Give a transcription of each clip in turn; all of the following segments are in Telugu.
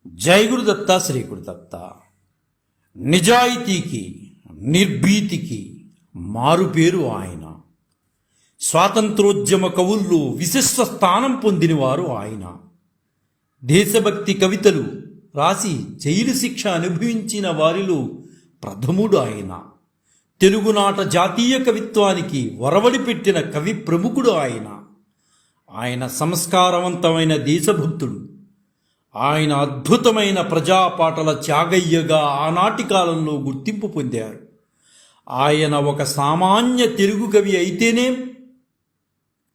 జై గురుదత్త శ్రీ గురుదత్త. నిజాయితీకి నిర్భీతికి మారుపేరు ఆయన. స్వాతంత్రోద్యమ కవుల్లో విశిష్ట స్థానం పొందినవారు ఆయన. దేశభక్తి కవితలు రాసి జైలు శిక్ష అనుభవించిన వారిలో ప్రథముడు ఆయన. తెలుగునాట జాతీయ కవిత్వానికి ఒరవడి పెట్టిన కవి ప్రముఖుడు ఆయన. ఆయన సంస్కారవంతమైన దేశభక్తుడు. ఆయన అద్భుతమైన ప్రజాపాటల త్యాగయ్యగా ఆనాటి కాలంలో గుర్తింపు పొందారు. ఆయన ఒక సామాన్య తెలుగు కవి అయితేనే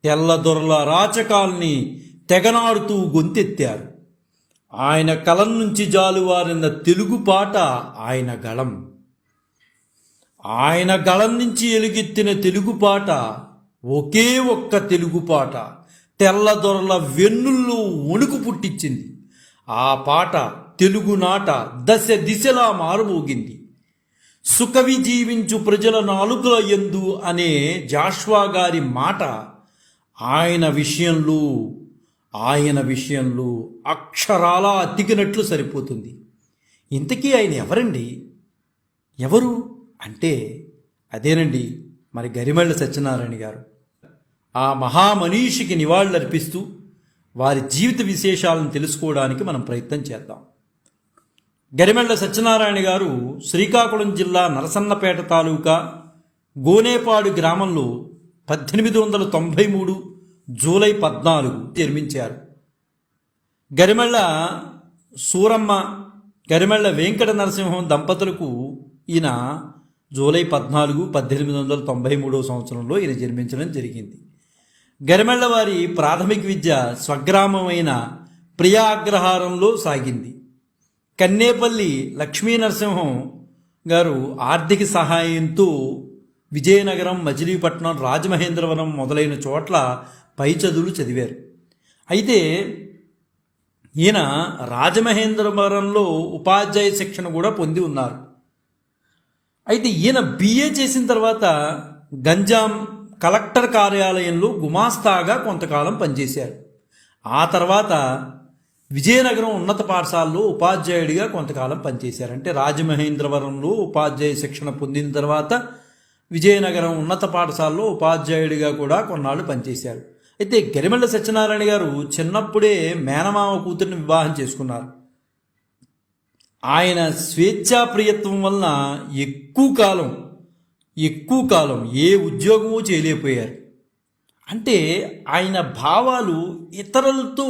తెల్లదొరల రాచకాల్ని తెగనాడుతూ గొంతెత్తారు. ఆయన కలం నుంచి జాలువారిన తెలుగు పాట ఆయన గళం. ఆయన గళం నుంచి ఎలుగెత్తిన తెలుగు పాట ఒకే ఒక్క తెలుగు పాట తెల్లదొరల వెన్నుల్లో వణుకు పుట్టించింది. ఆ పాట తెలుగునాట దశ దిశలా మారుమోగింది. సుకవి జీవించు ప్రజల నాలుకల యందు అనే జాష్వా గారి మాట ఆయన విషయంలో అక్షరాలా అతికినట్లు సరిపోతుంది. ఇంతకీ ఆయన ఎవరండి? ఎవరు అంటే అదేనండి మరి గరిమెళ్ళ సత్యనారాయణ గారు. ఆ మహామనీషికి నివాళులర్పిస్తూ వారి జీవిత విశేషాలను తెలుసుకోవడానికి మనం ప్రయత్నం చేద్దాం. గరిమెళ్ళ సత్యనారాయణ గారు శ్రీకాకుళం జిల్లా నరసన్నపేట తాలూకా గోనేపాడు గ్రామంలో 1893 జూలై 14 జన్మించారు. గరిమెళ్ళ సూరమ్మ, గరిమెళ్ళ వెంకట నరసింహం దంపతులకు ఈయన జూలై 14, 1893 సంవత్సరంలో ఈయన జన్మించడం జరిగింది. గరిమెళ్ళ వారి ప్రాథమిక విద్య స్వగ్రామమైన ప్రియాగ్రహారంలో సాగింది. కన్నేపల్లి లక్ష్మీ నరసింహం గారు ఆర్థిక సహాయంతో విజయనగరం, మచిలీపట్నం, రాజమహేంద్రవరం మొదలైన చోట్ల పై చదువులు చదివారు. అయితే ఈయన రాజమహేంద్రవరంలో ఉపాధ్యాయ శిక్షణ కూడా పొంది ఉన్నారు. అయితే ఈయన బిఏ చేసిన తర్వాత గంజాం కలెక్టర్ కార్యాలయంలో గుమాస్తాగా కొంతకాలం పనిచేశారు. ఆ తర్వాత విజయనగరం ఉన్నత పాఠశాలలో ఉపాధ్యాయుడిగా కొంతకాలం పనిచేశారు. అంటే రాజమహేంద్రవరంలో ఉపాధ్యాయ శిక్షణ పొందిన తర్వాత విజయనగరం ఉన్నత పాఠశాలలో ఉపాధ్యాయుడిగా కూడా కొన్నాళ్ళు పనిచేశారు. అయితే గరిమెళ్ళ సత్యనారాయణ గారు చిన్నప్పుడే మేనమామ కూతురిని వివాహం చేసుకున్నారు. ఆయన స్వేచ్ఛాప్రియత్వం వలన ఎక్కువ కాలం ఏ ఉద్యోగమూ చేయలేకపోయారు. అంటే ఆయన భావాలు ఇతరులతో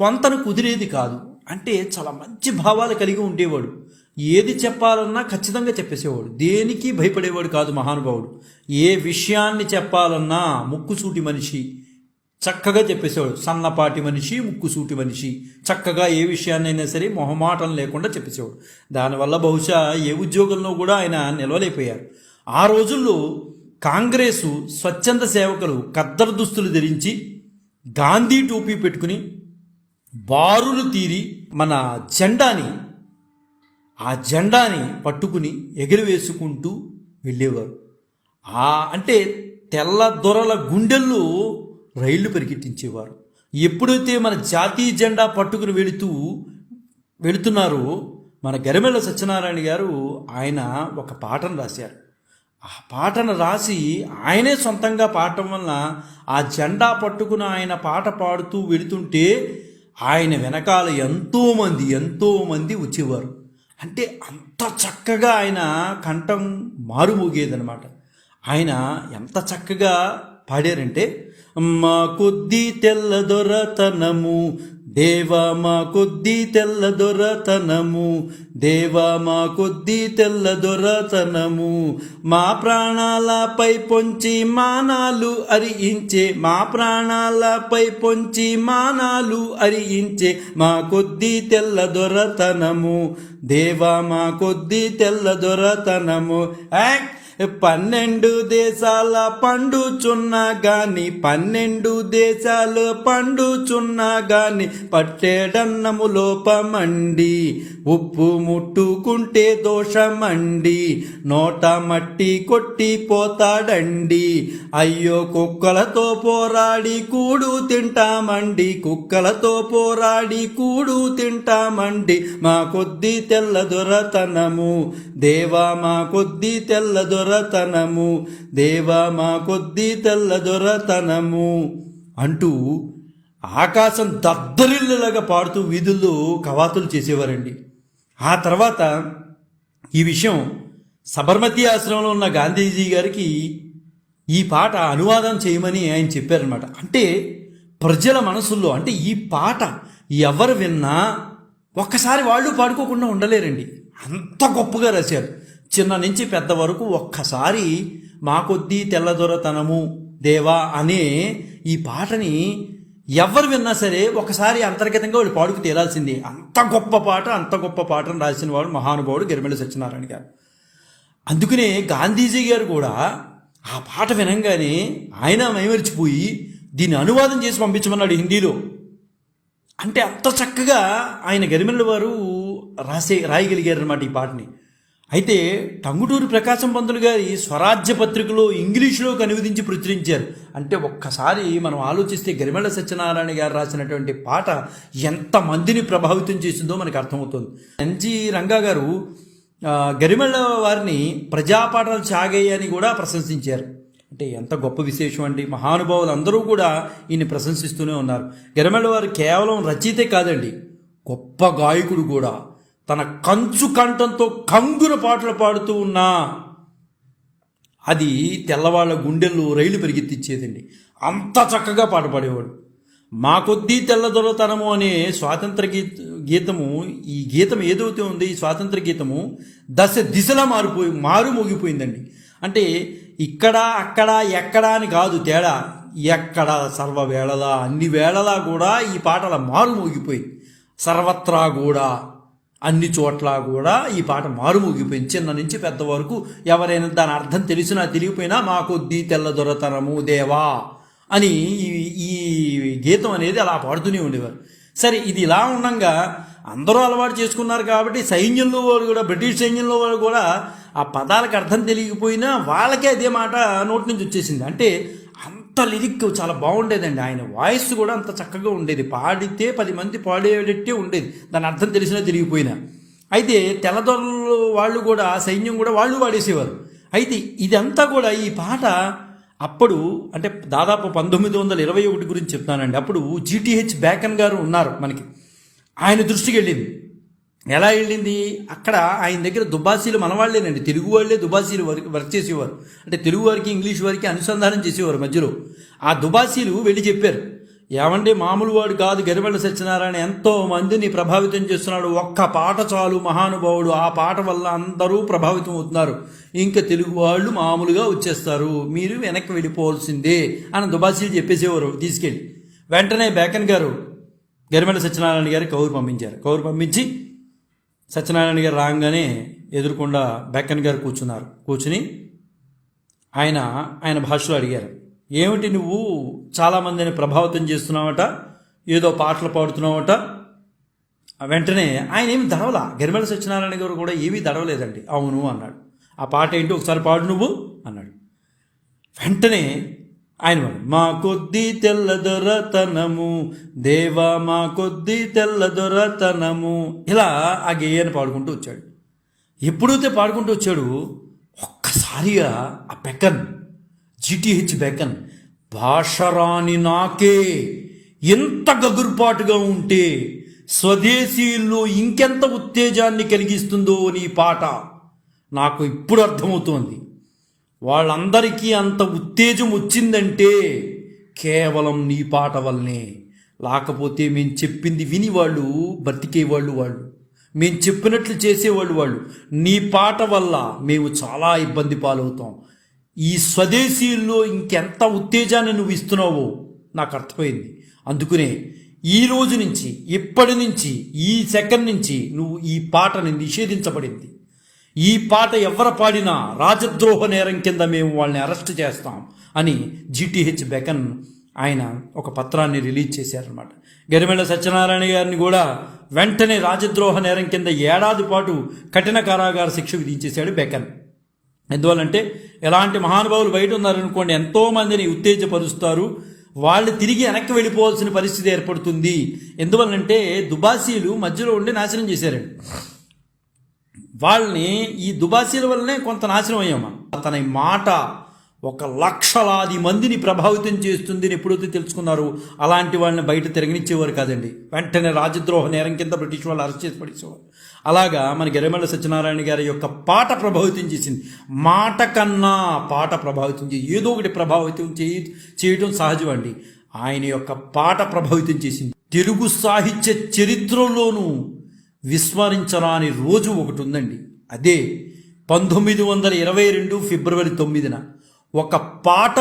పొంతన కుదిరేది కాదు. అంటే చాలా మంచి భావాలు కలిగి ఉండేవాడు. ఏది చెప్పాలన్నా ఖచ్చితంగా చెప్పేసేవాడు. దేనికి భయపడేవాడు కాదు మహానుభావుడు. ఏ విషయాన్ని చెప్పాలన్నా ముక్కుసూటి మనిషి, చక్కగా చెప్పేసేవాడు. సన్నపాటి మనిషి, ముక్కుసూటి మనిషి, చక్కగా ఏ విషయాన్నైనా సరే మొహమాటం లేకుండా చెప్పేసేవాడు. దానివల్ల బహుశా ఏ ఉద్యోగంలో కూడా ఆయన నిలవలేకపోయారు. ఆ రోజుల్లో కాంగ్రెసు స్వచ్ఛంద సేవకులు ఖద్దరు దుస్తులు ధరించి గాంధీ టోపీ పెట్టుకుని బారులు తీరి మన జెండాని పట్టుకుని ఎగిరివేసుకుంటూ వెళ్ళేవారు. అంటే తెల్ల దొరల గుండెల్లో రైళ్లు పరిగెట్టించేవారు. ఎప్పుడైతే మన జాతీయ జెండా పట్టుకుని వెళుతున్నారో మన గరిమెళ్ళ సత్యనారాయణ గారు ఆయన ఒక పాటను రాశారు. ఆ పాటను రాసి ఆయనే సొంతంగా పాడటం వలన ఆ జెండా పట్టుకుని ఆయన పాట పాడుతూ వెళుతుంటే ఆయన వెనకాల ఎంతోమంది వచ్చేవారు. అంటే అంత చక్కగా ఆయన కంఠం మారుమోగేదనమాట. ఆయన ఎంత చక్కగా పాడారంటే, మా కొద్ది తెల్లదొరతనము దేవా, మా కొద్ది తెల్లదొరతనము దేవా, మా కొద్ది తెల్లదొరతనము, మా ప్రాణాలపై పొంచి మానాలు అరియించే, మా ప్రాణాలపై పొంచి మానాలు అరియించే, మా కొద్ది తెల్లదొరతనము దేవా, మా కొద్ది తెల్లదొరతనము. 12 దేశాల పండుచున్నా గాని 12 దేశాలు పండుచున్నా గాని పట్టేడన్నము లోపమండి ఉప్పు ముట్టుకుంటే దోషమండి నోట మట్టి కొట్టి పోతాడండి అయ్యో కుక్కలతో పోరాడి కూడు తింటామండి కుక్కలతో పోరాడి కూడు తింటామండి మా కొద్ది తెల్ల దొరతనము దేవా మా కొద్ది తెల్ల దొరతనము దేవా మా కొద్ది తెల్ల దొరతనము అంటూ ఆకాశం దద్దరిల్లులాగా పాడుతూ వీధుల్లో కవాతులు చేసేవారండి. ఆ తర్వాత ఈ విషయం సబర్మతి ఆశ్రమంలో ఉన్న గాంధీజీ గారికి ఈ పాట అనువాదం చేయమని ఆయన చెప్పారనమాట. అంటే ప్రజల మనసుల్లో అంటే ఈ పాట ఎవరు విన్నా ఒక్కసారి వాళ్ళు పాడుకోకుండా ఉండలేరండి, అంత గొప్పగా రాశారు. చిన్న నుంచి పెద్ద వరకు ఒక్కసారి మా కొద్దీ తెల్లదొరతనము దేవా అనే ఈ పాటని ఎవరు విన్నా సరే ఒకసారి అంతర్గతంగా వాళ్ళు పాడుకు తేలాల్సిందే. అంత గొప్ప పాటను రాసిన వాడు మహానుభావుడు గరిమెళ్ళ సత్యనారాయణ గారు. అందుకనే గాంధీజీ గారు కూడా ఆ పాట వినంగానే ఆయన మైమరిచిపోయి దీన్ని అనువాదం చేసి పంపించమన్నాడు హిందీలో. అంటే అంత చక్కగా ఆయన గరిమెళ్ళ వారు రాయగలిగారు అనమాట ఈ పాటని. అయితే టంగుటూరి ప్రకాశం పంతులు గారి స్వరాజ్య పత్రికలో ఇంగ్లీషులోకి అనువదించి ప్రచురించారు. అంటే ఒక్కసారి మనం ఆలోచిస్తే గరిమెళ్ళ సత్యనారాయణ గారు రాసినటువంటి పాట ఎంతమందిని ప్రభావితం చేసిందో మనకు అర్థమవుతుంది. ఎన్జి రంగా గారు గరిమెళ్ళ వారిని ప్రజాపాటల చాగయ్య అని కూడా ప్రశంసించారు. అంటే ఎంత గొప్ప విశేషం అండి. మహానుభావులు అందరూ కూడా ఈయన్ని ప్రశంసిస్తూనే ఉన్నారు. గరిమెళ్ళ వారు కేవలం రచయితే కాదండి, గొప్ప గాయకుడు కూడా. తన కంచు కంఠంతో కంగున పాటలు పాడుతూ ఉన్నా అది తెల్లవాళ్ళ గుండెల్లో రైలు పరిగెత్తిచ్చేదండి. అంత చక్కగా పాట పాడేవాడు. మా కొద్దీ తెల్లదొరతనము అనే స్వాతంత్ర గీతము, ఈ గీతం ఏదైతే ఉంది ఈ స్వాతంత్ర గీతము దిశలా మారుమోగిపోయిందండి. అంటే ఇక్కడ అక్కడ ఎక్కడ అని కాదు తేడా, ఎక్కడ సర్వవేళలా అన్ని వేళలా కూడా ఈ పాట అలా మారుమోగిపోయింది. సర్వత్రా కూడా అన్ని చోట్ల కూడా ఈ పాట మారుమోగిపోయింది. చిన్న నుంచి పెద్ద వరకు ఎవరైనా దాని అర్థం తెలిసినా తెలియపోయినా మా కొద్దీ తెల్లదొరతనము దేవా అని ఈ గీతం అనేది అలా పాడుతూనే ఉండేవారు. సరే, ఇది ఇలా ఉండగా అందరూ అలవాటు చేసుకున్నారు కాబట్టి సైన్యంలో వాళ్ళు కూడా, బ్రిటిష్ సైన్యంలో వాళ్ళు కూడా ఆ పదాలకు అర్థం తెలియకపోయినా వాళ్ళకే అదే మాట నోటి నుంచి వచ్చేసింది. అంటే అంత లిరిక్ చాలా బాగుండేదండి. ఆయన వాయిస్ కూడా అంత చక్కగా ఉండేది. పాడితే 10 మంది పాడేటట్టే ఉండేది, దాని అర్థం తెలిసినా తెలియకపోయినా. అయితే తెల్లదొరలు వాళ్ళు కూడా, సైన్యం కూడా వాళ్ళు పాడేసేవారు. అయితే ఇదంతా కూడా ఈ పాట అప్పుడు అంటే దాదాపు 1921 గురించి చెప్తానండి. అప్పుడు జీటీహెచ్ బేకన్ గారు ఉన్నారు మనకి. ఆయన దృష్టికి వెళ్ళింది. ఎలా వెళ్ళింది? అక్కడ ఆయన దగ్గర దుబాసీలు మనవాళ్లేనండి, తెలుగు వాళ్ళే దుబాసీలు వర్క్ చేసేవారు. అంటే తెలుగు వారికి ఇంగ్లీష్ వారికి అనుసంధానం చేసేవారు మధ్యలో. ఆ దుబాసీలు వెళ్ళి చెప్పారు, ఏమంటే మామూలు వాడు కాదు గరిమెళ్ళ సత్యనారాయణ, ఎంతో మందిని ప్రభావితం చేస్తున్నాడు, ఒక్క పాట చాలు మహానుభావుడు, ఆ పాట వల్ల అందరూ ప్రభావితం అవుతున్నారు, ఇంకా తెలుగు వాళ్ళు మామూలుగా వచ్చేస్తారు, మీరు వెనక్కి వెళ్ళిపోవాల్సిందే అని దుబాసీలు చెప్పేసేవారు తీసుకెళ్ళి. వెంటనే బేకన్ గారు గరిమెళ్ళ సత్యనారాయణ గారి కౌరు పంపించి సత్యనారాయణ గారు రాగానే ఎదురుకుండా బేకన్ గారు కూర్చుని ఆయన భాషలో అడిగారు, ఏమిటి నువ్వు చాలామందిని ప్రభావితం చేస్తున్నావట, ఏదో పాటలు పాడుతున్నావట. వెంటనే ఆయన ఏమి దడవలా, గరిమెళ్ళ సత్యనారాయణ గారు కూడా ఏమీ దడవలేదండి. అవును అన్నాడు. ఆ పాట ఏంటి ఒకసారి పాడు నువ్వు అన్నాడు. వెంటనే ఆయన మా కొద్ది తెల్లదొరతనము దేవా మా కొద్ది తెల్లదొరతనము, ఇలా ఆ గేయాన్ని పాడుకుంటూ వచ్చాడు. ఎప్పుడైతే పాడుకుంటూ వచ్చాడు ఒక్కసారిగా ఆ బేకన్, జీటీహెచ్ బేకన్, భాషరాని నాకే ఎంత గగురుపాటుగా ఉంటే స్వదేశీయుల్లో ఇంకెంత ఉత్తేజాన్ని కలిగిస్తుందో నీ పాట నాకు ఇప్పుడు అర్థమవుతోంది. వాళ్ళందరికీ అంత ఉత్తేజం వచ్చిందంటే కేవలం నీ పాట వల్లనే, లేకపోతే మేము చెప్పింది విని వాళ్ళు బ్రతికేవాళ్ళు, మేము చెప్పినట్లు చేసేవాళ్ళు వాళ్ళు. నీ పాట వల్ల మేము చాలా ఇబ్బంది పాలవుతాం. ఈ స్వదేశీయుల్లో ఇంకెంత ఉత్తేజాన్ని నువ్వు ఇస్తున్నావో నాకు అర్థమైంది. అందుకనే ఈ రోజు నుంచి, ఇప్పటి నుంచి, ఈ సెకండ్ నుంచి నువ్వు ఈ పాటని నిషేధించబడింది. ఈ పాట ఎవరు పాడినా రాజద్రోహ నేరం కింద మేము వాళ్ళని అరెస్ట్ చేస్తాం అని జిటిహెచ్ బెకన్ ఆయన ఒక పత్రాన్ని రిలీజ్ చేశారనమాట. గరిమెళ్ళ సత్యనారాయణ గారిని కూడా వెంటనే రాజద్రోహ నేరం కింద ఏడాది పాటు కఠిన కారాగార శిక్ష విధించేశాడు బెకన్. ఎందువల్లంటే ఎలాంటి మహానుభావులు బయట ఉన్నారనుకోండి, ఎంతోమందిని ఉత్తేజపరుస్తారు, వాళ్ళు తిరిగి వెనక్కి వెళ్ళిపోవాల్సిన పరిస్థితి ఏర్పడుతుంది. ఎందువల్లంటే దుబాసీలు మధ్యలో ఉండి నాశనం చేశారండి వాళ్ళని. ఈ దుబాసీల వల్లనే కొంత నాశనం అయ్యాం. అతని మాట ఒక లక్షలాది మందిని ప్రభావితం చేస్తుందని ఎప్పుడైతే తెలుసుకున్నారు, అలాంటి వాళ్ళని బయట తిరగనిచ్చేవారు కాదండి. వెంటనే రాజద్రోహ నేరం కింద బ్రిటిష్ వాళ్ళు అరెస్ట్ చేసి పడేసేవారు. అలాగా మన గరిమెళ్ళ సత్యనారాయణ గారి యొక్క పాట ప్రభావితం చేసింది. మాట కన్నా పాట ప్రభావితం చేసి ఏదో ఒకటి ప్రభావితం చేయటం సహజం అండి. ఆయన యొక్క పాట ప్రభావితం చేసింది. తెలుగు సాహిత్య చరిత్రలోనూ విస్మరించరాని రోజు ఒకటి ఉందండి. అదే 1922 ఫిబ్రవరి 9న ఒక పాట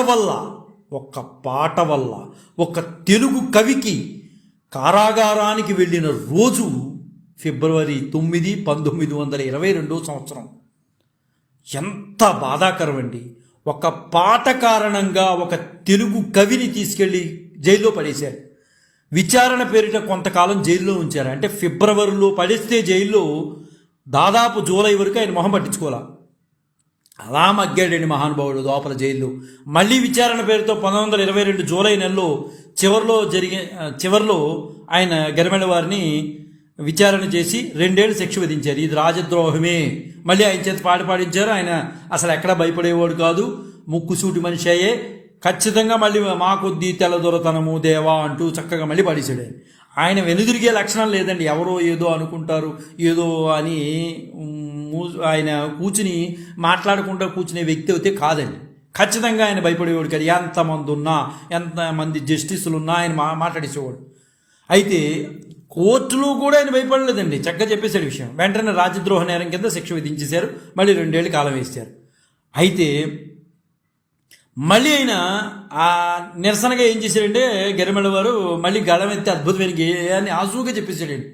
వల్ల ఒక తెలుగు కవికి కారాగారానికి వెళ్ళిన రోజు ఫిబ్రవరి 9, 1922 సంవత్సరం. ఎంత బాధాకరం అండి. ఒక పాట కారణంగా ఒక తెలుగు కవిని తీసుకెళ్ళి జైల్లో పడేశారు. విచారణ పేరిట కొంతకాలం జైల్లో ఉంచారు. అంటే ఫిబ్రవరిలో పడేస్తే జైల్లో దాదాపు జూలై వరకు ఆయన మొహం పట్టించుకోవాలి. అలా మగ్గాడండి మహానుభావుడు లోపల జైల్లో. మళ్ళీ విచారణ పేరుతో 1922 జూలై నెలలో చివరిలో ఆయన గరిమెళ్ళ వారిని విచారణ చేసి 2 ఏళ్ళు శిక్ష విధించారు. ఇది రాజద్రోహమే. మళ్ళీ ఆయన చేత పాడించారు. ఆయన అసలు ఎక్కడ భయపడేవాడు కాదు, ముక్కుసూటి మనిషి అయ్యే, ఖచ్చితంగా మళ్ళీ మా కొద్దీ తెల్లదొరతనము దేవా అంటూ చక్కగా మళ్ళీ పాడేశాడు. ఆయన వెనుదిరిగే లక్షణం లేదండి. ఎవరో ఏదో అనుకుంటారు ఏదో అని ఆయన కూర్చుని మాట్లాడకుండా కూర్చునే వ్యక్తి అయితే కాదండి. ఖచ్చితంగా ఆయన భయపడేవాడు కాదు. ఎంతమంది జస్టిసులు ఉన్నా ఆయన మాట్లాడేసేవాడు. అయితే కోర్టులో కూడా ఆయన భయపడలేదండి. చక్కగా చెప్పేశాడు విషయం. వెంటనే రాజద్రోహ నేరం కింద శిక్ష విధించేశారు. మళ్ళీ 2 ఏళ్ళు కాలం వేశారు. అయితే మళ్ళీ ఆయన ఆ నిరసనగా ఏం చేశాడంటే గరిమెళ్ళ వారు మళ్ళీ గళమెత్తి అద్భుతమైన గేయాన్ని ఆసుగా చెప్పేశాడండి.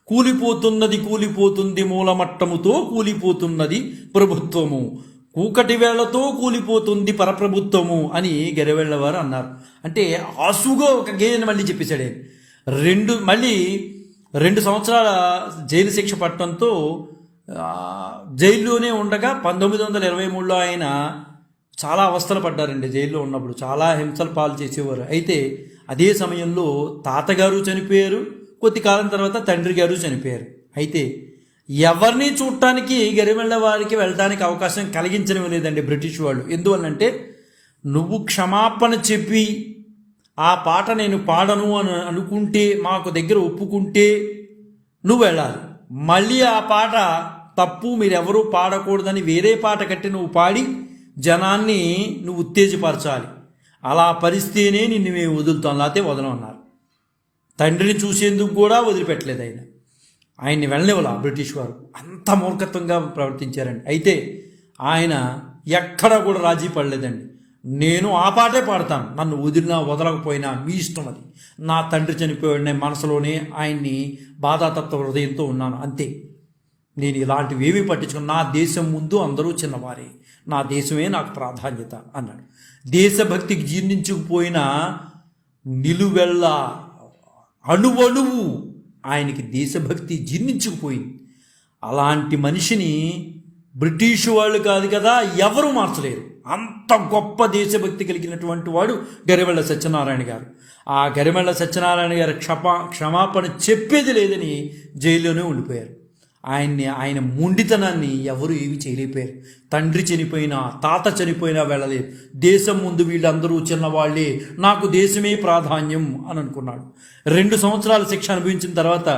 కూలిపోతుంది మూలమట్టముతో కూలిపోతున్నది ప్రభుత్వము, కూకటి వేళ్లతో కూలిపోతుంది పరప్రభుత్వము అని గరిమెళ్ళ వారు అన్నారు. అంటే ఆసుగా ఒక గేయాన్ని మళ్ళీ చెప్పేశాడు. మళ్ళీ 2 సంవత్సరాల జైలు శిక్ష పట్టడంతో జైల్లోనే ఉండగా 1923లో ఆయన చాలా అవస్థలు పడ్డారండి. జైల్లో ఉన్నప్పుడు చాలా హింసలు పాలు చేసేవారు. అయితే అదే సమయంలో తాతగారు చనిపోయారు. కొద్ది కాలం తర్వాత తండ్రి గారు చనిపోయారు. అయితే ఎవరిని చూడటానికి గరిమెళ్ళ వారికి వెళ్ళడానికి అవకాశం కలిగించలేదండి బ్రిటిష్ వాళ్ళు. ఎందువల్లంటే నువ్వు క్షమాపణ చెప్పి ఆ పాట నేను పాడను అని అనుకుంటే, మాకు దగ్గర ఒప్పుకుంటే నువ్వు వెళ్ళాలి. మళ్ళీ ఆ పాట తప్పు, మీరెవరూ పాడకూడదని వేరే పాట కట్టి నువ్వు పాడి జనాన్ని నువ్వు ఉత్తేజపరచాలి. అలా పరిస్థితినే నిన్ను మేము వదులుతాం, లేకపోతే వదలం అన్నారు. తండ్రిని చూసేందుకు కూడా వదిలిపెట్టలేదు ఆయన్ని వెళ్ళనివ్వాల బ్రిటిష్ వారు. అంత మూర్ఖత్వంగా ప్రవర్తించారండి. అయితే ఆయన ఎక్కడా కూడా రాజీ పడలేదండి. నేను ఆ పాటే పాడతాను, నన్ను వదిలినా వదలకపోయినా మీ ఇష్టం, అది నా తండ్రి చనిపోయాడు, నేను మనసులోనే ఆయన్ని బాధాతత్వ హృదయంతో ఉన్నాను, అంతే. నేను ఇలాంటివి ఏమీ పట్టించుకున్నాను. నా దేశం ముందు అందరూ చిన్నవారే, నా దేశమే నాకు ప్రాధాన్యత అన్నాడు. దేశభక్తికి జీర్ణించుకుపోయిన నిలువెళ్ళ అణువణువు ఆయనకి దేశభక్తి జీర్ణించుకుపోయింది. అలాంటి మనిషిని బ్రిటిష్ వాళ్ళు కాదు కదా ఎవరు మార్చలేరు. అంత గొప్ప దేశభక్తి కలిగినటువంటి వాడు గరిమెళ్ళ సత్యనారాయణ గారు. ఆ గరిమెళ్ళ సత్యనారాయణ గారు క్షమాపణ చెప్పేది లేదని జైల్లోనే ఉండిపోయారు. ఆయన మొండితనాన్ని ఎవరు ఏమి చేయలేకపోయారు. తండ్రి చనిపోయినా తాత చనిపోయినా వెళ్ళలేదు. దేశం ముందు వీళ్ళందరూ చిన్నవాళ్లే, నాకు దేశమే ప్రాధాన్యం అని అనుకున్నాడు. 2 సంవత్సరాల శిక్ష అనుభవించిన తర్వాత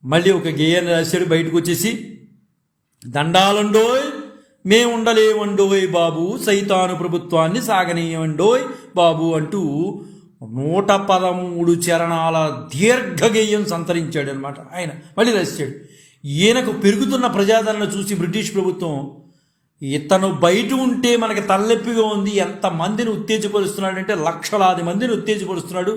మళ్ళీ ఒక గేయాన్ని రాశాడు. బయటకు వచ్చేసి, దండాలండోయ్ మేముండలేవండోయ్ బాబు, సైతాను ప్రభుత్వాన్ని సాగనీయవండోయ్ బాబు అంటూ 113 చరణాల దీర్ఘగేయం సంతరించాడు అనమాట. ఆయన మళ్ళీ రాశాడు. ఈయనకు పెరుగుతున్న ప్రజాదరణ చూసి బ్రిటిష్ ప్రభుత్వం, ఇతను బయట ఉంటే మనకి తలెప్పిగా ఉంది, ఎంతమందిని ఉత్తేజపరుస్తున్నాడంటే లక్షలాది మందిని ఉత్తేజపరుస్తున్నాడు,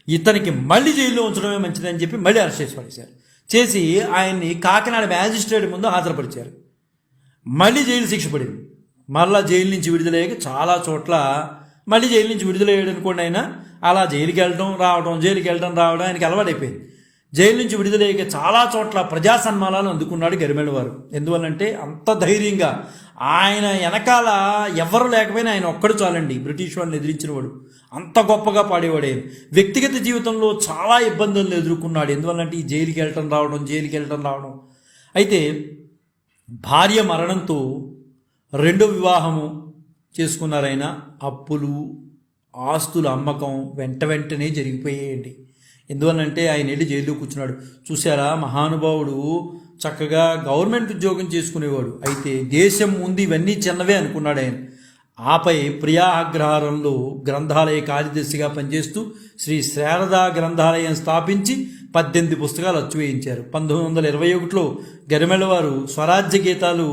ఇతనికి మళ్ళీ జైల్లో ఉంచడమే మంచిదని చెప్పి మళ్ళీ అరెస్ట్ చేసి పడేశారు. చేసి ఆయన్ని కాకినాడ మ్యాజిస్ట్రేట్ ముందు హాజరుపరిచారు. మళ్ళీ జైలు శిక్ష పడింది. మళ్ళా జైలు నుంచి విడుదలయ్యాక చాలా చోట్ల మళ్ళీ జైలు నుంచి విడుదలయ్యాడు అనుకోండి. ఆయన అలా జైలుకి వెళ్ళడం రావడం, జైలుకి వెళ్ళడం రావడం ఆయనకి అలవాటైపోయింది. జైలు నుంచి విడుదలయ్యాక చాలా చోట్ల ప్రజా సన్మానాలు అందుకున్నాడు గరిమెళ్ళ వారు. ఎందువల్లంటే అంత ధైర్యంగా ఆయన వెనకాల ఎవరు లేకపోయినా ఆయన ఒక్కడు చాలండి బ్రిటిష్ వాళ్ళని ఎదిరించిన వాడు. అంత గొప్పగా పాడేవాడు ఆయన. వ్యక్తిగత జీవితంలో చాలా ఇబ్బందులను ఎదుర్కొన్నాడు. ఎందువల్లంటే ఈ జైలుకి వెళ్ళటం రావడం. అయితే భార్య మరణంతో రెండో వివాహము చేసుకున్నారైనా అప్పులు, ఆస్తుల అమ్మకం వెంటనే జరిగిపోయాయండి. ఎందువల్లంటే ఆయన వెళ్ళి జైల్లో కూర్చున్నాడు. చూసారా, మహానుభావుడు చక్కగా గవర్నమెంట్ ఉద్యోగం చేసుకునేవాడు. అయితే దేశం ముందు ఇవన్నీ చిన్నవే అనుకున్నాడు ఆయన. ఆపై ప్రియాగ్రహారంలో గ్రంథాలయ కార్యదర్శిగా పనిచేస్తూ శ్రీ శారదా గ్రంథాలయం స్థాపించి 18 పుస్తకాలు అచ్చువేయించారు. 1921లో గరిమెళ్ళ వారు స్వరాజ్య గీతాలు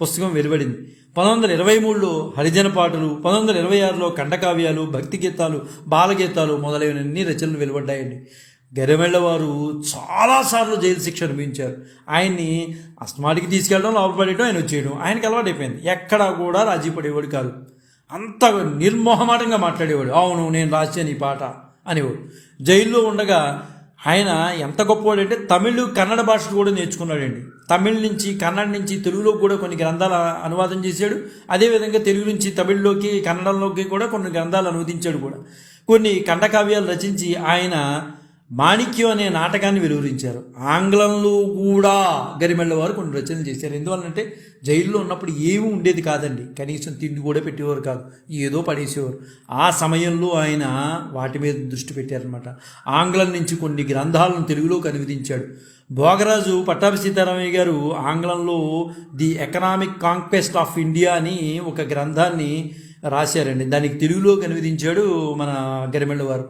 పుస్తకం వెలువడింది. 1923లో హరిజన పాటలు, 1926లో ఖండకావ్యాలు, భక్తి గీతాలు, బాలగీతాలు మొదలైనన్ని రచనలు వెలువడ్డాయండి. గరిమెళ్ళ వారు చాలాసార్లు జైలు శిక్ష అనుభవించారు. ఆయన్ని అస్తమాటికి తీసుకెళ్ళడం, లోపలపడేయడం, ఆయన వచ్చేయడం ఆయనకి అలవాటైపోయింది. ఎక్కడా కూడా రాజీ పడేవాడు కాదు. అంత నిర్మోహమాటంగా మాట్లాడేవాడు. అవును, నేను రాశాను ఈ పాట అనేవాడు. జైల్లో ఉండగా ఆయన ఎంత గొప్పవాడంటే తమిళ్, కన్నడ భాషలు కూడా నేర్చుకున్నాడండి. తమిళ్ నుంచి, కన్నడ నుంచి తెలుగులో కూడా కొన్ని గ్రంథాలు అనువాదం చేశాడు. అదేవిధంగా తెలుగు నుంచి తమిళ్లోకి, కన్నడంలోకి కూడా కొన్ని గ్రంథాలు అనువదించాడు కూడా. కొన్ని ఖండకావ్యాలు రచించి ఆయన మాణిక్యం అనే నాటకాన్ని వెలువరించారు. ఆంగ్లంలో కూడా గరిమెళ్ళ వారు కొన్ని రచనలు చేశారు. ఎందువల్లంటే జైల్లో ఉన్నప్పుడు ఏమీ ఉండేది కాదండి. కనీసం తిండి కూడా పెట్టేవారు కాదు, ఏదో పడేసేవారు. ఆ సమయంలో ఆయన వాటి మీద దృష్టి పెట్టారనమాట. ఆంగ్లం నుంచి కొన్ని గ్రంథాలను తెలుగులోకి అనువదించాడు. భోగరాజు పట్టాభి సీతారామయ్య గారు ఆంగ్లంలో the economic conquest of India అని ఒక గ్రంథాన్ని రాశారండి. దానికి తెలుగులోకి అనువదించాడు మన గరిమెళ్ళ వారు.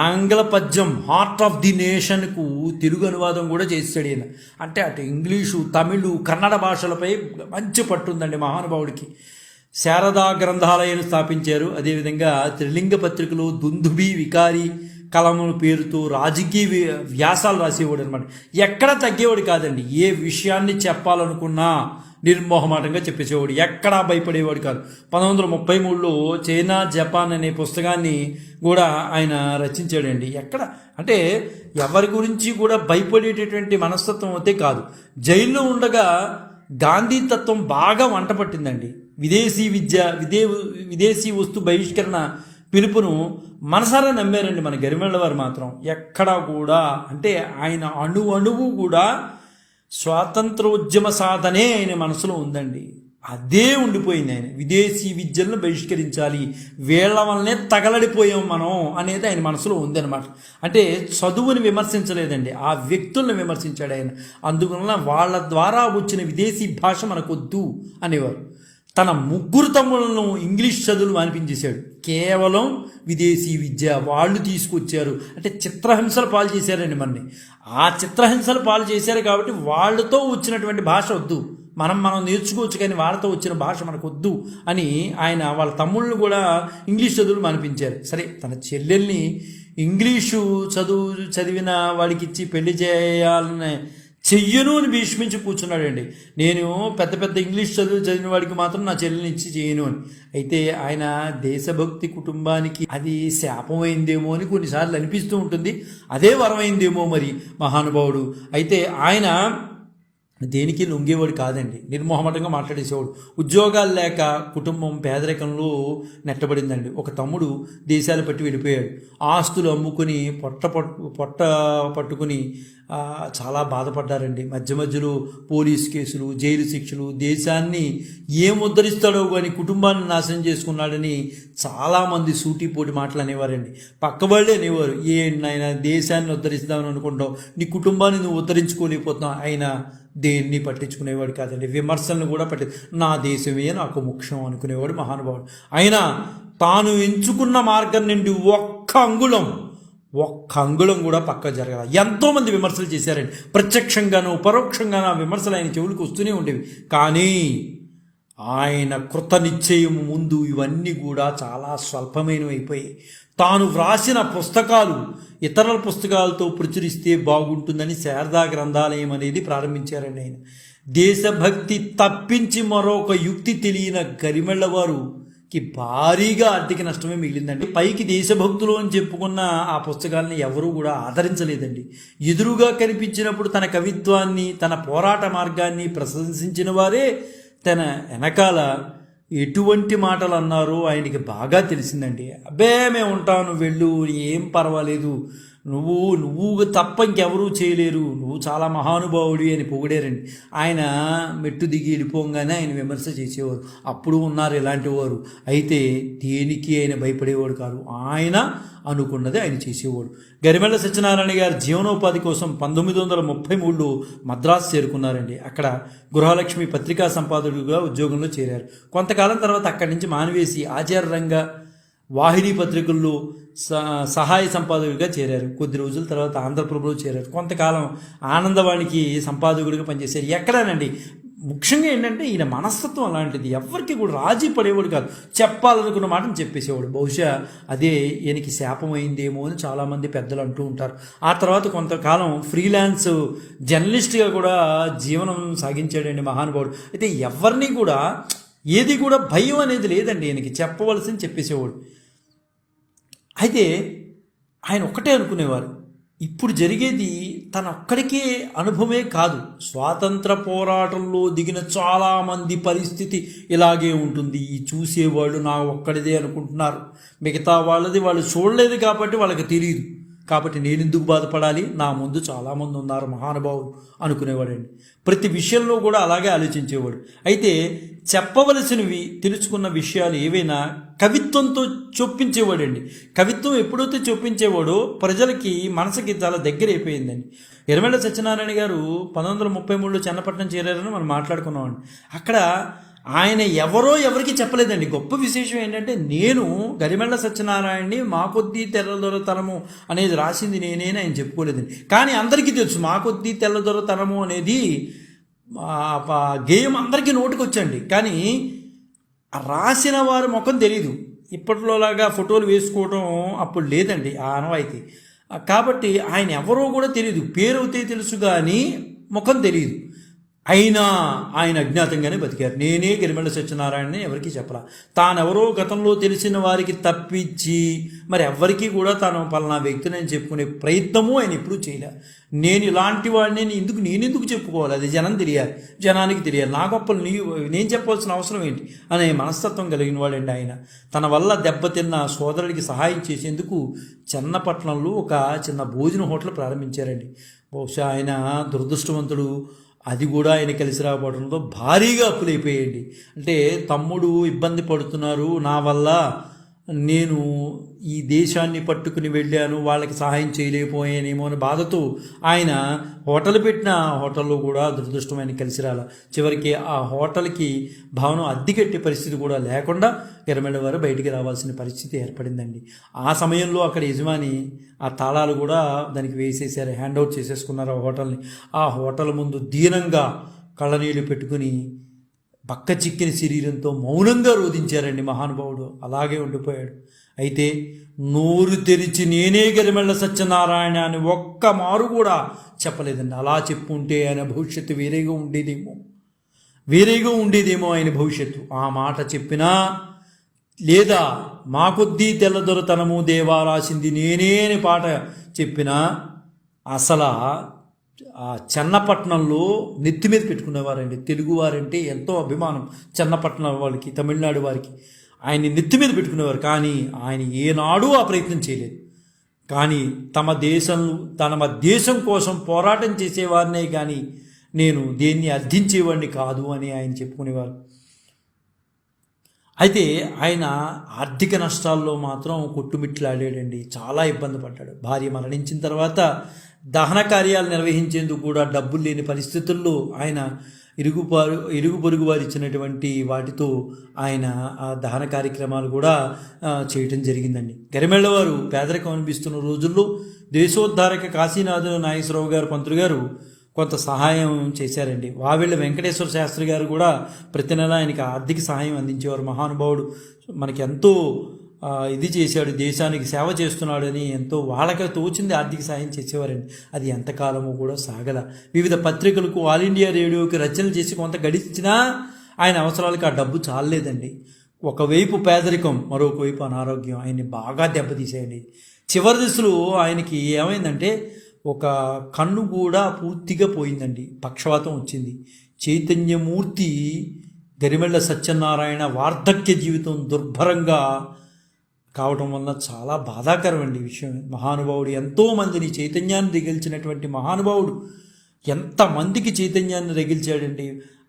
ఆంగ్ల పద్యం హార్ట్ ఆఫ్ ది నేషన్కు తెలుగు అనువాదం కూడా చేశాడు ఈయన. అంటే అటు ఇంగ్లీషు, తమిళు, కన్నడ భాషలపై మంచి పట్టుందండి మహానుభావుడికి. శారదా గ్రంథాలయాన్ని స్థాపించారు. అదేవిధంగా త్రిలింగ పత్రికలో దుందుబి వికారి కలముల పేరుతో రాజకీయ వ్యాసాలు రాసేవాడు అనమాట. ఎక్కడ తగ్గేవాడు కాదండి. ఏ విషయాన్ని చెప్పాలనుకున్నా నిర్మోహమాటంగా చెప్పేసేవాడు. ఎక్కడా భయపడేవాడు కాదు. 1933లో చైనా జపాన్ అనే పుస్తకాన్ని కూడా ఆయన రచించాడండి. ఎక్కడ అంటే ఎవరి గురించి కూడా భయపడేటటువంటి మనస్తత్వం అయితే కాదు. జైల్లో ఉండగా గాంధీ తత్వం బాగా వంట పట్టిందండి. విదేశీ వస్తు బహిష్కరణ పిలుపును మనసారా నమ్మారండి మన గరిమెళ్ళ వారు మాత్రం. ఎక్కడా కూడా అంటే ఆయన అణువు కూడా స్వాతంత్రోద్యమ సాధనే ఆయన మనసులో ఉందండి. అదే ఉండిపోయింది. ఆయన విదేశీ విద్యలను బహిష్కరించాలి, వీళ్ళ వల్లనే తగలడిపోయాం మనం అనేది ఆయన మనసులో ఉందన్నమాట. అంటే చదువుని విమర్శించలేదండి, ఆ వ్యక్తులను విమర్శించాడు ఆయన. అందువలన వాళ్ళ ద్వారా వచ్చిన విదేశీ భాష మనకొద్దు అనేవారు. తన 3 తమ్ములను ఇంగ్లీష్ చదువులు మానిపించేశాడు. కేవలం విదేశీ విద్య వాళ్ళు తీసుకొచ్చారు. అంటే చిత్రహింసలు పాలు చేశారండి మనని. ఆ చిత్రహింసలు పాలు చేశారు కాబట్టి వాళ్ళతో వచ్చినటువంటి భాష వద్దు, మనం నేర్చుకోవచ్చు, కానీ వాళ్ళతో వచ్చిన భాష మనకు వద్దు అని ఆయన వాళ్ళ తమ్ముళ్ళను కూడా ఇంగ్లీష్ చదువులు మానిపించారు. సరే, తన చెల్లెల్ని ఇంగ్లీషు చదివిన వాడికి ఇచ్చి పెళ్లి చేయాలని చెయ్యను అని భీష్మించి కూర్చున్నాడండి. నేను పెద్ద ఇంగ్లీష్ చదివిన వాడికి మాత్రం నా చెల్లెని ఇచ్చి చేయను అని. అయితే ఆయన దేశభక్తి కుటుంబానికి అది శాపమైందేమో అని కొన్నిసార్లు అనిపిస్తూ ఉంటుంది. అదే వరమైందేమో మరి మహానుభావుడు. అయితే ఆయన దేనికి లొంగేవాడు కాదండి, నిర్మోహమాటంగా మాట్లాడేసేవాడు. ఉద్యోగాలు లేక కుటుంబం పేదరికంలో నెట్టబడిందండి. ఒక తమ్ముడు దేశాలు పట్టి వెళ్ళిపోయాడు. ఆస్తులు అమ్ముకుని పొట్ట పట్టుకుని చాలా బాధపడ్డారండి. మధ్యలో పోలీస్ కేసులు, జైలు శిక్షలు, దేశాన్ని ఏం ఉద్ధరిస్తాడో కానీ కుటుంబాన్ని నాశనం చేసుకున్నాడని చాలామంది సూటిపోటి మాటలు అనేవారండి. పక్కవాళ్ళే అనేవారు, నాయన దేశాన్ని ఉద్ధరిస్తామని అనుకుంటావు, నీ కుటుంబాన్ని నువ్వు ఉద్ధరించుకోలేకపోతున్నావు. ఆయన దేన్ని పట్టించుకునేవాడు కాదండి. విమర్శలను కూడా నా దేశమే నాకు ముఖ్యం అనుకునేవాడు మహానుభావుడు. అయినా తాను ఎంచుకున్న మార్గం నుండి ఒక్క అంగుళం కూడా పక్క జరగాల. ఎంతోమంది విమర్శలు చేశారండి. ప్రత్యక్షంగానూ పరోక్షంగానూ ఆ విమర్శలు ఆయన చెవులకు వస్తూనే ఉండేవి. కానీ ఆయన కృత నిశ్చయం ముందు ఇవన్నీ కూడా చాలా స్వల్పమైనవి అయిపోయాయి. తాను వ్రాసిన పుస్తకాలు ఇతరుల పుస్తకాలతో ప్రచురిస్తే బాగుంటుందని శారదా గ్రంథాలయం అనేది ప్రారంభించారండి ఆయన. దేశభక్తి తప్పించి మరొక యుక్తి తెలియని గరిమెళ్ళ వారుకి భారీగా ఆర్థిక నష్టమే మిగిలిందండి. పైకి దేశభక్తులు అని చెప్పుకున్న ఆ పుస్తకాలని ఎవరూ కూడా ఆదరించలేదండి. ఎదురుగా కనిపించినప్పుడు తన కవిత్వాన్ని, తన పోరాట మార్గాన్ని ప్రశంసించిన వారే తన వెనకాల ఎటువంటి మాటలు అన్నారో ఆయనకి బాగా తెలిసిందండి. అబ్బే మేము ఉంటాం, నువ్వు వెళ్ళు, ఏం పర్వాలేదు, నువ్వు తప్ప ఇంకెవరూ చేయలేరు, నువ్వు చాలా మహానుభావుడి అని పొగిడారండి. ఆయన మెట్టు దిగి వెళ్ళిపోగానే ఆయన విమర్శ చేసేవారు. అప్పుడు ఉన్నారు ఇలాంటి వారు. అయితే దేనికి ఆయన భయపడేవాడు కాదు, ఆయన అనుకున్నది ఆయన చేసేవాడు. గరిమెళ్ళ సత్యనారాయణ గారు జీవనోపాధి కోసం 1933లో మద్రాసు చేరుకున్నారండి. అక్కడ గృహలక్ష్మి పత్రికా సంపాదకుడిగా ఉద్యోగంలో చేరారు. కొంతకాలం తర్వాత అక్కడి నుంచి మానివేసి ఆచార్యంగ వాహిని పత్రికల్లో సహాయ సంపాదకుడిగా చేరారు. కొద్ది రోజుల తర్వాత ఆంధ్రప్రభలో చేరారు. కొంతకాలం ఆనందవాణికి సంపాదకుడిగా పనిచేశారు. ఎక్కడానండి ముఖ్యంగా ఏంటంటే ఈయన మనస్తత్వం అలాంటిది, ఎవరికి కూడా రాజీ పడేవాడు కాదు, చెప్పాలనుకున్న మాటను చెప్పేసేవాడు. బహుశా అదే ఈయనకి శాపమైందేమో అని చాలామంది పెద్దలు అంటూ ఉంటారు. ఆ తర్వాత కొంతకాలం ఫ్రీలాన్స్ జర్నలిస్ట్గా కూడా జీవనం సాగించాడండి మహానుభావుడు. అయితే ఎవరిని కూడా ఏది కూడా భయం అనేది లేదండి, ఈయనకి చెప్పవలసింది చెప్పేసేవాడు. అయితే ఆయన ఒక్కటే అనుకునేవారు, ఇప్పుడు జరిగేది తన ఒక్కడికే అనుభవమే కాదు, స్వాతంత్ర పోరాటంలో దిగిన చాలామంది పరిస్థితి ఇలాగే ఉంటుంది, ఈ చూసేవాళ్ళు నా ఒక్కడిదే అనుకుంటున్నారు, మిగతా వాళ్ళది వాళ్ళు చూడలేదు కాబట్టి వాళ్ళకి తెలియదు, కాబట్టి నేను ఎందుకు బాధపడాలి, నా ముందు చాలామంది ఉన్నారు మహానుభావులు అనుకునేవాడండి. ప్రతి విషయంలో కూడా అలాగే ఆలోచించేవాడు. అయితే చెప్పవలసినవి, తెలుసుకున్న విషయాలు ఏవైనా కవిత్వంతో చొప్పించేవాడండి. కవిత్వం ఎప్పుడైతే చొప్పించేవాడో ప్రజలకి మనసుకి చాలా దగ్గర అయిపోయిందండి. ఎర్రమెళ్ళ సత్యనారాయణ గారు 1933లో చెన్నపట్నం చేరారని మనం మాట్లాడుకున్నామండి. అక్కడ ఆయన ఎవరికి చెప్పలేదండి. గొప్ప విశేషం ఏంటంటే, నేను గరిమెళ్ళ సత్యనారాయణని మా కొద్దీ తెల్లదొరతనము అనేది రాసింది నేనేని ఆయన చెప్పుకోలేదండి. కానీ అందరికీ తెలుసు మా కొద్దీ తెల్లదొరతనము అనేది గేయం అందరికీ నోటికి వచ్చండి. కానీ రాసిన వారి ముఖం తెలీదు. ఇప్పట్లోలాగా ఫోటోలు వేసుకోవడం అప్పుడు లేదండి ఆ ఆనవాయితీ. కాబట్టి ఆయన ఎవరో కూడా తెలియదు, పేరు అయితే తెలుసు కానీ ముఖం తెలియదు. అయినా ఆయన అజ్ఞాతంగానే బతికారు. నేనే గరిమెళ్ళ సత్యనారాయణని ఎవరికి చెప్పరా, తానెవరో గతంలో తెలిసిన వారికి తప్పించి మరి ఎవరికి కూడా తాను పలానా వ్యక్తిని అని చెప్పుకునే ప్రయత్నము ఆయన ఎప్పుడూ చేయలే. నేను ఇలాంటి వాడిని నేనెందుకు చెప్పుకోవాలి, అది జనానికి తెలియాలి, నా గొప్పలు నేను చెప్పాల్సిన అవసరం ఏంటి అనే మనస్తత్వం కలిగిన వాడండి ఆయన. తన వల్ల దెబ్బతిన్న సోదరుడికి సహాయం చేసేందుకు చెన్నపట్నంలో ఒక చిన్న భోజన హోటల్ ప్రారంభించారండి. బహుశా ఆయన దురదృష్టవంతుడు, అది కూడా ఆయన కలిసి రాకపోవడంతో భారీగా అప్పులైపోయాయండి. అంటే తమ్ముడు ఇబ్బంది పడుతున్నారు, నా వల్ల నేను ఈ దేశాన్ని పట్టుకుని వెళ్ళాను, వాళ్ళకి సహాయం చేయలేకపోయానేమో అని బాధతో ఆయన హోటల్ పెట్టిన హోటల్లో కూడా దురదృష్టమైన కలిసి రాల. చివరికి ఆ హోటల్కి భవనం అద్దెకెట్టే పరిస్థితి కూడా లేకుండా గరిమెళ్ళ వారు బయటికి రావాల్సిన పరిస్థితి ఏర్పడిందండి. ఆ సమయంలో అక్కడ యజమాని ఆ తాళాలు కూడా దానికి వేసేసారు, హ్యాండ్ అవుట్ చేసేసుకున్నారు ఆ హోటల్ని. ఆ హోటల్ ముందు దీనంగా కళ్ళనీళ్ళు పెట్టుకుని బక్క చిక్కిన శరీరంతో మౌనంగా రోధించారండి మహానుభావుడు. అలాగే ఉండిపోయాడు. అయితే నోరు తెరిచి నేనే గరిమెళ్ళ సత్యనారాయణ అని ఒక్క మారు కూడా చెప్పలేదండి. అలా చెప్పుంటే ఆయన భవిష్యత్తు వేరేగా ఉండేదేమో ఆయన భవిష్యత్తు. ఆ మాట చెప్పినా లేదా మా కొద్దీ తెల్లదొరతనము దేవా రాసింది నేనే అని పాట చెప్పినా అసలు ఆ చెన్నపట్నంలో నెత్తి మీద పెట్టుకునేవారండి. తెలుగువారంటే ఎంతో అభిమానం చెన్నపట్నం వాళ్ళకి, తమిళనాడు వారికి. ఆయన్ని నెత్తి మీద పెట్టుకునేవారు. కానీ ఆయన ఏనాడూ ఆ ప్రయత్నం చేయలేదు. కానీ తమ దేశం కోసం పోరాటం చేసేవారినే కానీ నేను దేన్ని అర్థించేవాడిని కాదు అని ఆయన చెప్పుకునేవారు. అయితే ఆయన ఆర్థిక నష్టాల్లో మాత్రం కొట్టుమిట్లాడాడండి. చాలా ఇబ్బంది పడ్డాడు. భార్య మరణించిన తర్వాత దహన కార్యాలు నిర్వహించేందుకు కూడా డబ్బులు లేని పరిస్థితుల్లో ఆయన ఇరుగు పొరుగు వారు ఇచ్చినటువంటి వాటితో ఆయన ఆ దహన కార్యక్రమాలు కూడా చేయటం జరిగిందండి. గరిమెళ్ళ వారు పేదరికం అనిపిస్తున్న రోజుల్లో దేశోద్ధారక కాశీనాథ నాగేశ్వరరావు గారు పంతులు గారు కొంత సహాయం చేశారండి. వావిళ్ళ వెంకటేశ్వర శాస్త్రి గారు కూడా ప్రతి నెల ఆయనకి ఆర్థిక సహాయం అందించేవారు. మహానుభావుడు మనకి ఎంతో ఇది చేశాడు, దేశానికి సేవ చేస్తున్నాడని ఎంతో వాళ్ళకి తోచింది ఆర్థిక సాయం చేసేవారండి. అది ఎంతకాలమో కూడా సాగల. వివిధ పత్రికలకు, ఆల్ ఇండియా రేడియోకి రచనలు చేసి కొంత గడిచినా ఆయన అవసరాలకు ఆ డబ్బు చాలలేదండి. ఒకవైపు పేదరికం, మరొక వైపు అనారోగ్యం ఆయన్ని బాగా దెబ్బతీసాయండి. చివరి దశలో ఆయనకి ఏమైందంటే ఒక కన్ను కూడా పూర్తిగా పోయిందండి, పక్షవాతం వచ్చింది. చైతన్యమూర్తి గరిమెళ్ళ సత్యనారాయణ వార్ధక్య జీవితం దుర్భరంగా కావటం వల్ల చాలా బాధాకరం అండి విషయం. మహానుభావుడు ఎంతోమందిని చైతన్యాన్ని రగిల్చినటువంటి మహానుభావుడు ఎంతమందికి చైతన్యాన్ని రగిల్చాడండి.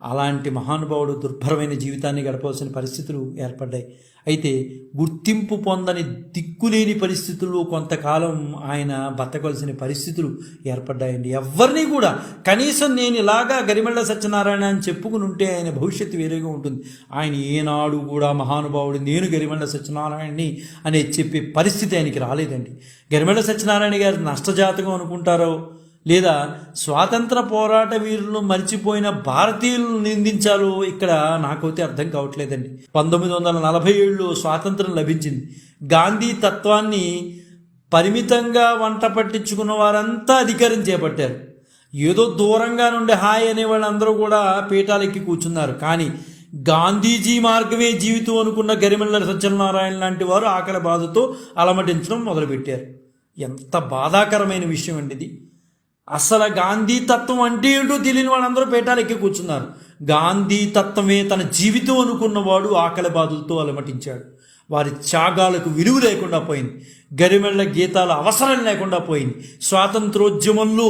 అలాంటి మహానుభావుడు దుర్భరమైన జీవితాన్ని గడపవలసిన పరిస్థితులు ఏర్పడ్డాయి. అయితే గుర్తింపు పొందని దిక్కులేని పరిస్థితుల్లో కొంతకాలం ఆయన బతకవలసిన పరిస్థితులు ఏర్పడ్డాయండి. ఎవరిని కూడా కనీసం నేను ఇలాగా గరిమెళ్ళ సత్యనారాయణ అని చెప్పుకుని ఉంటే ఆయన భవిష్యత్తు వేరేగా ఉంటుంది. ఆయన ఏనాడు కూడా మహానుభావుడు నేను గరిమెళ్ళ సత్యనారాయణని అనే చెప్పే పరిస్థితి ఆయనకి రాలేదండి. గరిమెళ్ళ సత్యనారాయణ గారి నష్టజాతకం అనుకుంటారో లేదా స్వాతంత్ర పోరాట వీరులను మర్చిపోయిన భారతీయులను నిందించాలో ఇక్కడ నాకైతే అర్థం కావట్లేదండి. 1947లో స్వాతంత్రం లభించింది. గాంధీ తత్వాన్ని పరిమితంగా వంట పట్టించుకున్న వారంతా అధికారం చేపట్టారు. ఏదో దూరంగా నుండి హాయ్ అనే వాళ్ళందరూ కూడా పీఠాలెక్కి కూర్చున్నారు. కానీ గాంధీజీ మార్గమే జీవితం అనుకున్న గరిమెళ్ళ సత్యనారాయణ లాంటి వారు ఆకలి బాధతో అలమటించడం మొదలుపెట్టారు. ఎంత బాధాకరమైన విషయం అండి ఇది. అసలు గాంధీ తత్వం అంటే ఏంటో తెలియని వాళ్ళందరూ పీఠాలు ఎక్కి కూర్చున్నారు. గాంధీ తత్వమే తన జీవితం అనుకున్నవాడు ఆకలి బాధలతో అలమటించాడు. వారి త్యాగాలకు విలువ లేకుండా పోయింది. గరిమెళ్ళ గీతాల అవసరం లేకుండా పోయింది. స్వాతంత్రోద్యమంలో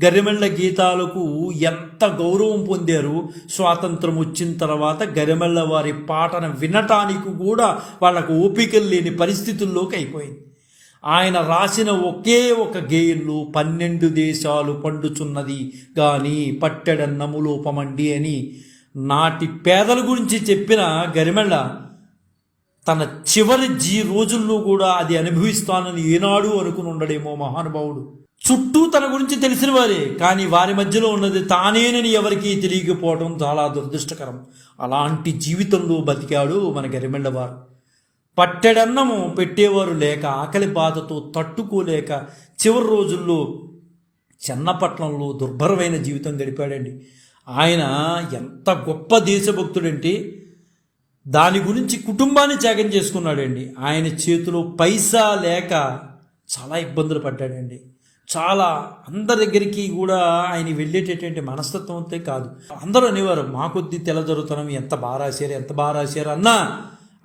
గరిమెళ్ళ గీతాలకు ఎంత గౌరవం పొందారు. స్వాతంత్రం వచ్చిన తర్వాత గరిమెళ్ళ వారి పాటను వినటానికి కూడా వాళ్ళకు ఓపికలు లేని పరిస్థితుల్లోకి అయిపోయింది. ఆయన రాసిన ఒకే ఒక గేయంలో 12 దేశాలు పండుచున్నది గాని పట్టెడన్నములోపమండి అని నాటి పేదల గురించి చెప్పిన గరిమెళ్ళ తన చివరి రోజుల్లో కూడా అది అనుభవిస్తానని ఏనాడు అనుకుని ఉండడేమో మహానుభావుడు. చుట్టూ తన గురించి తెలిసిన వారే, కానీ వారి మధ్యలో ఉన్నది తానేనని ఎవరికీ తెలియకపోవడం చాలా దురదృష్టకరం. అలాంటి జీవితంలో బతికాడు మన గరిమెళ్ళ వారు. పట్టెడన్నము పెట్టేవారు లేక, ఆకలి బాధతో తట్టుకోలేక చివరి రోజుల్లో చెన్నపట్నంలో దుర్భరమైన జీవితం గడిపాడండి. ఆయన ఎంత గొప్ప దేశభక్తుడంటే దాని గురించి కుటుంబాన్ని త్యాగం చేసుకున్నాడండి. ఆయన చేతిలో పైసా లేక చాలా ఇబ్బందులు పడ్డాడండి. చాలా అందరి దగ్గరికి కూడా ఆయన వెళ్ళేటటువంటి మనస్తత్వం అంతే కాదు. అందరూ అనేవారు మా కొద్ది తెల్లదొరుతనం ఎంత బాగా రాశారు అన్నా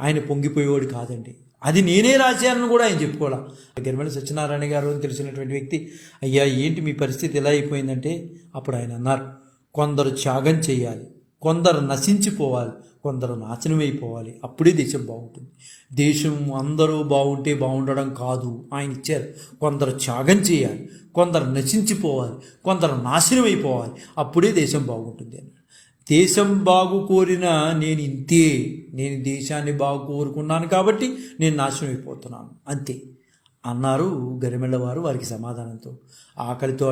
ఆయన పొంగిపోయేవాడు కాదండి. అది నేనే రాశానని కూడా ఆయన చెప్పుకోవాలా. గరిమెళ్ళ సత్యనారాయణ గారు అని తెలిసినటువంటి వ్యక్తి, అయ్యా ఏంటి మీ పరిస్థితి ఎలా అయిపోయిందంటే అప్పుడు ఆయన అన్నారు, కొందరు త్యాగం చేయాలి, కొందరు నశించిపోవాలి, కొందరు నాశనమైపోవాలి, అప్పుడే దేశం బాగుంటుంది. దేశం అందరూ బాగుంటే బాగుండడం కాదు ఆయన ఇచ్చారు. కొందరు త్యాగం చేయాలి, కొందరు నశించిపోవాలి, కొందరు నాశనమైపోవాలి, అప్పుడే దేశం బాగుంటుంది అని. దేశం బాగు కోరిన నేను ఇంతే, నేను దేశాన్ని బాగు కోరుకున్నాను కాబట్టి నేను నాశనం అయిపోతున్నాను అంతే అన్నారు గరిమెళ్ళ వారు వారికి సమాధానంతో. ఆకలితో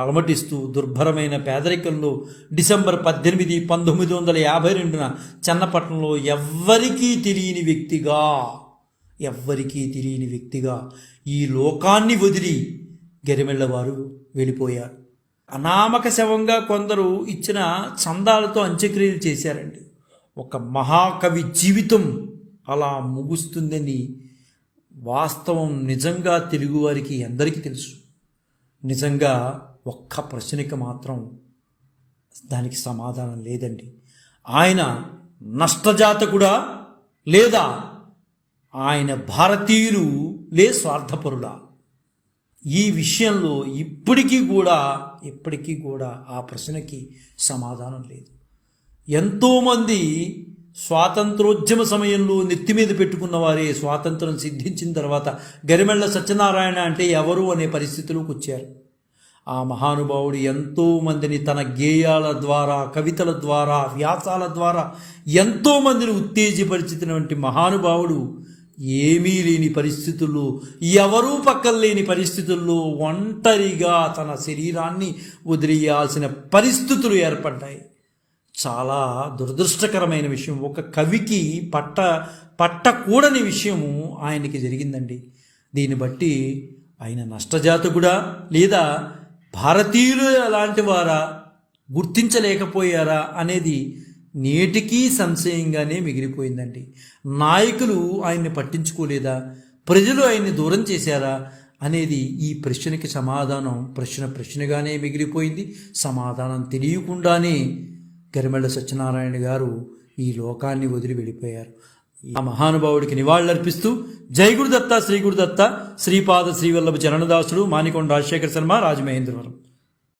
అలమటిస్తూ దుర్భరమైన పేదరికంలో డిసెంబర్ 18, 1952 చెన్నపట్నంలో ఎవ్వరికీ తెలియని వ్యక్తిగా ఈ లోకాన్ని వదిలి గరిమెళ్ళ వారు వెళ్ళిపోయారు. అనామక శవంగా కొందరు ఇచ్చిన చందాలతో అంత్యక్రియలు చేశారండి. ఒక మహాకవి జీవితం అలా ముగుస్తుందని వాస్తవం నిజంగా తెలుగువారికి అందరికీ తెలుసు. నిజంగా ఒక్క ప్రశ్నకి మాత్రం దానికి సమాధానం లేదండి. ఆయన నష్టజాతకుడా లేదా ఆయన భారతీయులు స్వార్థపరుడా? ఈ విషయంలో ఇప్పటికీ కూడా ఆ ప్రశ్నకి సమాధానం లేదు. ఎంతోమంది స్వాతంత్రోద్యమ సమయంలో నెత్తి మీద పెట్టుకున్న వారే స్వాతంత్రం సిద్ధించిన తర్వాత గరిమెళ్ళ సత్యనారాయణ అంటే ఎవరు అనే పరిస్థితిలోకి వచ్చారు. ఆ మహానుభావుడు ఎంతోమందిని తన గేయాల ద్వారా, కవితల ద్వారా, వ్యాసాల ద్వారా ఎంతోమందిని ఉత్తేజపరిచినటువంటి మహానుభావుడు ఏమీ లేని పరిస్థితుల్లో, ఎవరూ పక్కన లేని పరిస్థితుల్లో ఒంటరిగా తన శరీరాన్ని వదిలేయాల్సిన పరిస్థితులు ఏర్పడ్డాయి. చాలా దురదృష్టకరమైన విషయం. ఒక కవికి పట్టకూడని విషయము ఆయనకి జరిగిందండి. దీన్ని బట్టి ఆయన నష్టజాతకుడా లేదా భారతీయులు అలాంటి వారా గుర్తించలేకపోయారా అనేది నేటికీ సంశయంగానే మిగిలిపోయిందండి. నాయకులు ఆయన్ని పట్టించుకోలేదా, ప్రజలు ఆయన్ని దూరం చేశారా అనేది ఈ ప్రశ్నకి సమాధానం ప్రశ్నగానే మిగిలిపోయింది. సమాధానం తెలియకుండానే గరిమెళ్ళ సత్యనారాయణ గారు ఈ లోకాన్ని వదిలి వెళ్ళిపోయారు. ఆ మహానుభావుడికి నివాళులర్పిస్తూ జై గురుదత్త, శ్రీ గురుదత్త, శ్రీపాద శ్రీవల్లభ చరణదాసుడు, మానికొండ రాజశేఖర శర్మ, రాజమహేంద్రవరం.